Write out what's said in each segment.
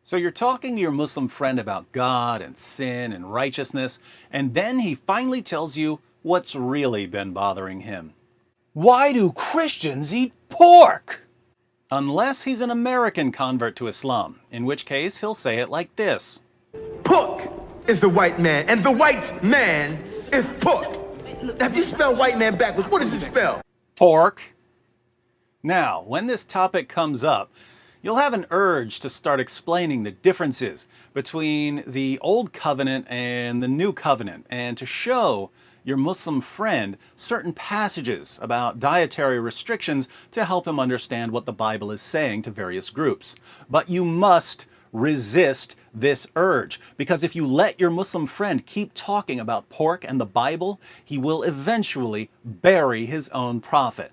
So you're talking to your Muslim friend about God and sin and righteousness, and then he finally tells you what's really been bothering him. Why do Christians eat pork? Unless he's an American convert to Islam, in which case he'll say it like this. Pork is the white man, and the white man is pork. Have you spelled white man backwards? What does it spell? Pork. Now, when this topic comes up, you'll have an urge to start explaining the differences between the Old Covenant and the New Covenant, and to show your Muslim friend certain passages about dietary restrictions to help him understand what the Bible is saying to various groups. But you must resist this urge, because if you let your Muslim friend keep talking about pork and the Bible, he will eventually bury his own prophet.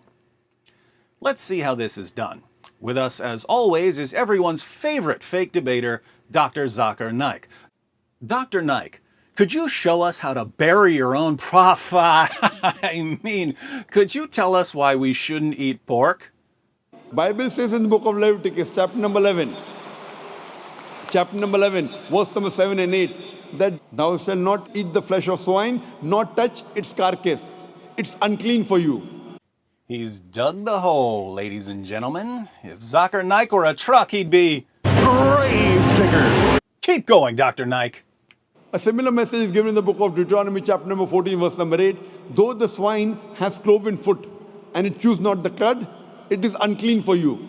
Let's see how this is done. With us, as always, is everyone's favorite fake debater, Dr. Zakir Naik. Dr. Naik, could you show us how to bury your own prophet? I mean, could you tell us why we shouldn't eat pork? Bible says in the book of Leviticus, chapter number 11, verse number 7 and 8, that thou shalt not eat the flesh of swine, nor touch its carcass. It's unclean for you. He's dug the hole, ladies and gentlemen. If Zakir Naik were a truck, he'd be grave digger. Keep going, Dr. Naik. A similar message is given in the book of Deuteronomy, chapter number 14, verse number 8. Though the swine has cloven foot, and it chews not the cud, it is unclean for you.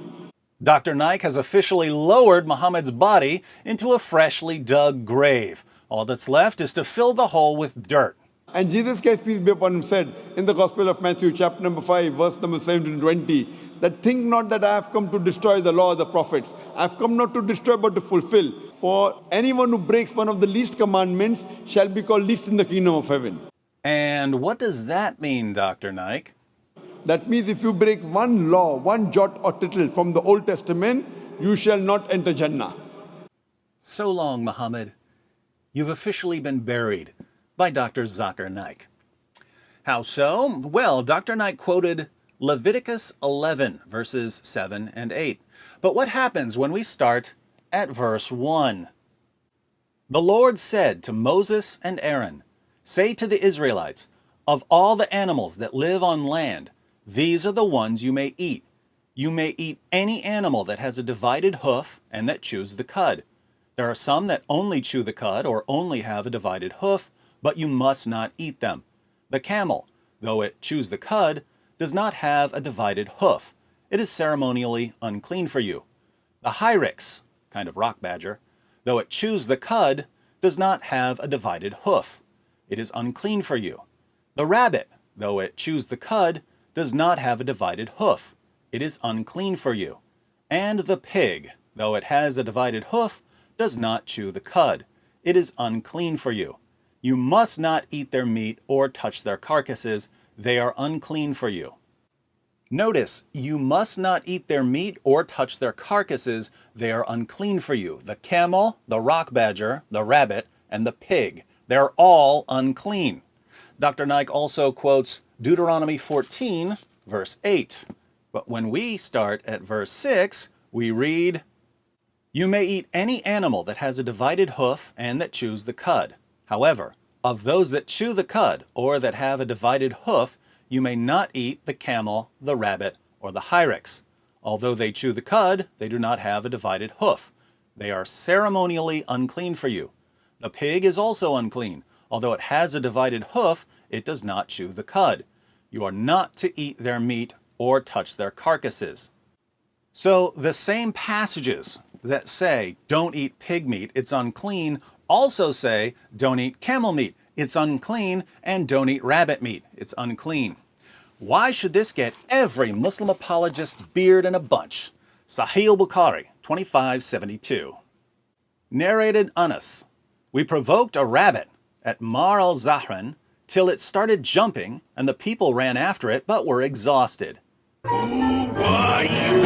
Dr. Naik has officially lowered Muhammad's body into a freshly dug grave. All that's left is to fill the hole with dirt. And Jesus Christ, peace be upon him, said in the Gospel of Matthew, chapter number 5, verse number 17 to 20, that think not that I have come to destroy the law of the prophets. I have come not to destroy, but to fulfill. For anyone who breaks one of the least commandments shall be called least in the kingdom of heaven. And what does that mean, Dr. Naik? That means if you break one law, one jot or tittle from the Old Testament, you shall not enter Jannah. So long, Muhammad. You've officially been buried by Dr. Zakir Naik. How so? Well, Dr. Naik quoted Leviticus 11, verses 7 and 8. But what happens when we start at verse 1? The Lord said to Moses and Aaron, say to the Israelites, of all the animals that live on land, these are the ones you may eat. You may eat any animal that has a divided hoof and that chews the cud. There are some that only chew the cud or only have a divided hoof, but you must not eat them. The camel, though it chews the cud, does not have a divided hoof. It is ceremonially unclean for you. The hyrax, kind of rock badger, though it chews the cud, does not have a divided hoof. It is unclean for you. The rabbit, though it chews the cud, does not have a divided hoof. It is unclean for you. And the pig, though it has a divided hoof, does not chew the cud. It is unclean for you. You must not eat their meat or touch their carcasses. They are unclean for you. Notice, you must not eat their meat or touch their carcasses. They are unclean for you. The camel, the rock badger, the rabbit, and the pig. They're all unclean. Dr. Naik also quotes Deuteronomy 14, verse 8. But when we start at verse 6, we read, you may eat any animal that has a divided hoof and that chews the cud. However, of those that chew the cud or that have a divided hoof, you may not eat the camel, the rabbit, or the hyrax. Although they chew the cud, they do not have a divided hoof. They are ceremonially unclean for you. The pig is also unclean. Although it has a divided hoof, it does not chew the cud. You are not to eat their meat or touch their carcasses. So the same passages that say, don't eat pig meat, it's unclean, also say, don't eat camel meat, it's unclean, and don't eat rabbit meat, it's unclean. Why should this get every Muslim apologist's beard in a bunch? Sahih al-Bukhari, 2572. Narrated Anas, we provoked a rabbit at Mar al-Zahran till it started jumping, and the people ran after it but were exhausted. Who are you?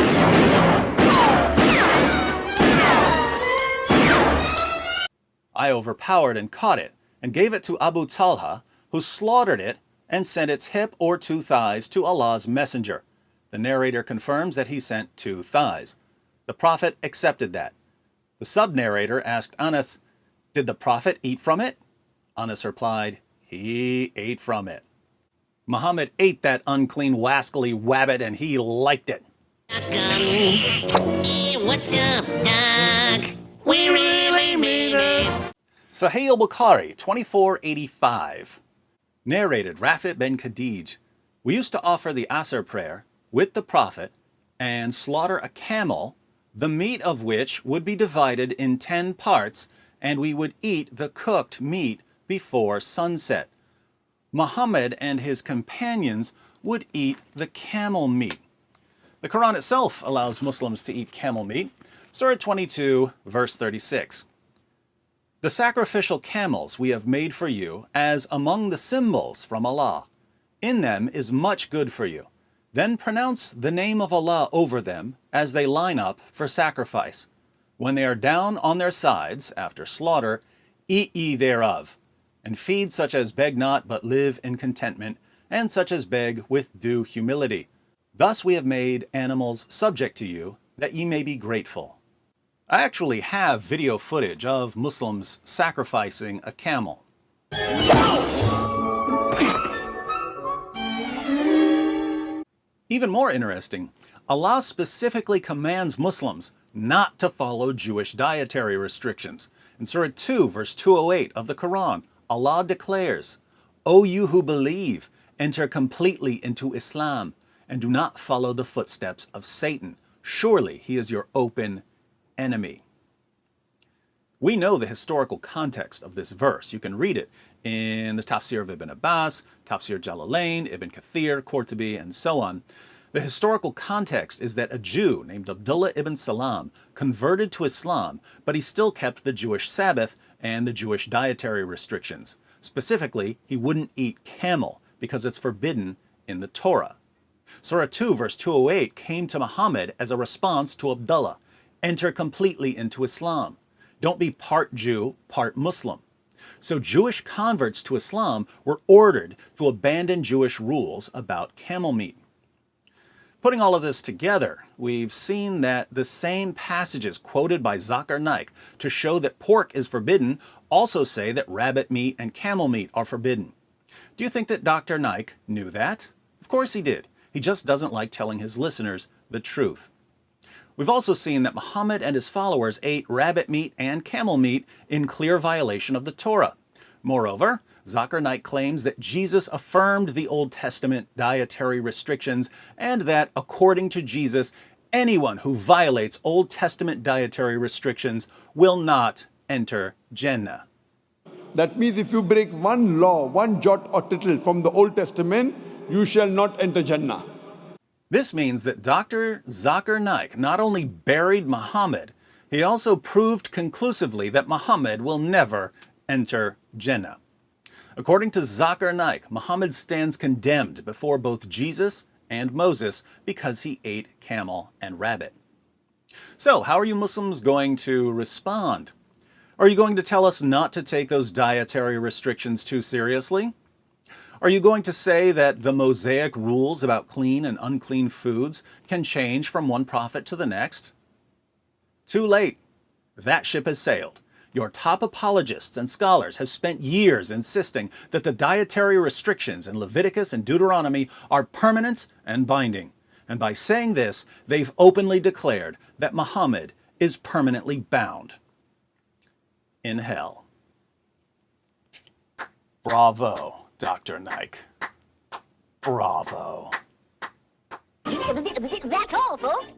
I overpowered and caught it, and gave it to Abu Talha, who slaughtered it and sent its hip or 2 thighs to Allah's messenger. The narrator confirms that he sent 2 thighs. The Prophet accepted that. The sub-narrator asked Anas, "Did the Prophet eat from it?" Anas replied, "He ate from it." Muhammad ate that unclean, wascally wabbit, and he liked it. Hey, what's up, Doc? We really mean it. Sahih al-Bukhari, 2485. Narrated Rafi' bin Khadij. We used to offer the Asr prayer with the Prophet and slaughter a camel, the meat of which would be divided in 10 parts, and we would eat the cooked meat before sunset. Muhammad and his companions would eat the camel meat. The Quran itself allows Muslims to eat camel meat. Surah 22, verse 36. The sacrificial camels we have made for you as among the symbols from Allah. In them is much good for you. Then pronounce the name of Allah over them as they line up for sacrifice. When they are down on their sides after slaughter, eat ye thereof, and feed such as beg not but live in contentment, and such as beg with due humility. Thus we have made animals subject to you, that ye may be grateful. I actually have video footage of Muslims sacrificing a camel. Even more interesting, Allah specifically commands Muslims not to follow Jewish dietary restrictions. In Surah 2, verse 208 of the Quran, Allah declares, "O you who believe, enter completely into Islam, and do not follow the footsteps of Satan. Surely he is your open enemy." We know the historical context of this verse. You can read it in the Tafsir of Ibn Abbas, Tafsir Jalalain, Ibn Kathir, Qurtubi, and so on. The historical context is that a Jew named Abdullah ibn Salam converted to Islam, but he still kept the Jewish Sabbath and the Jewish dietary restrictions. Specifically, he wouldn't eat camel because it's forbidden in the Torah. Surah 2, verse 208 came to Muhammad as a response to Abdullah. Enter completely into Islam. Don't be part Jew, part Muslim. So Jewish converts to Islam were ordered to abandon Jewish rules about camel meat. Putting all of this together, we've seen that the same passages quoted by Zakir Naik to show that pork is forbidden also say that rabbit meat and camel meat are forbidden. Do you think that Dr. Naik knew that? Of course he did. He just doesn't like telling his listeners the truth. We've also seen that Muhammad and his followers ate rabbit meat and camel meat in clear violation of the Torah. Moreover, Zakir Naik claims that Jesus affirmed the Old Testament dietary restrictions and that, according to Jesus, anyone who violates Old Testament dietary restrictions will not enter Jannah. That means if you break one law, one jot or tittle from the Old Testament, you shall not enter Jannah. This means that Dr. Zakir Naik not only buried Muhammad, he also proved conclusively that Muhammad will never enter Jannah. According to Zakir Naik, Muhammad stands condemned before both Jesus and Moses because he ate camel and rabbit. So, how are you Muslims going to respond? Are you going to tell us not to take those dietary restrictions too seriously? Are you going to say that the Mosaic rules about clean and unclean foods can change from one prophet to the next? Too late. That ship has sailed. Your top apologists and scholars have spent years insisting that the dietary restrictions in Leviticus and Deuteronomy are permanent and binding. And by saying this, they've openly declared that Muhammad is permanently bound in hell. Bravo, Dr. Naik. Bravo. That's all, folks.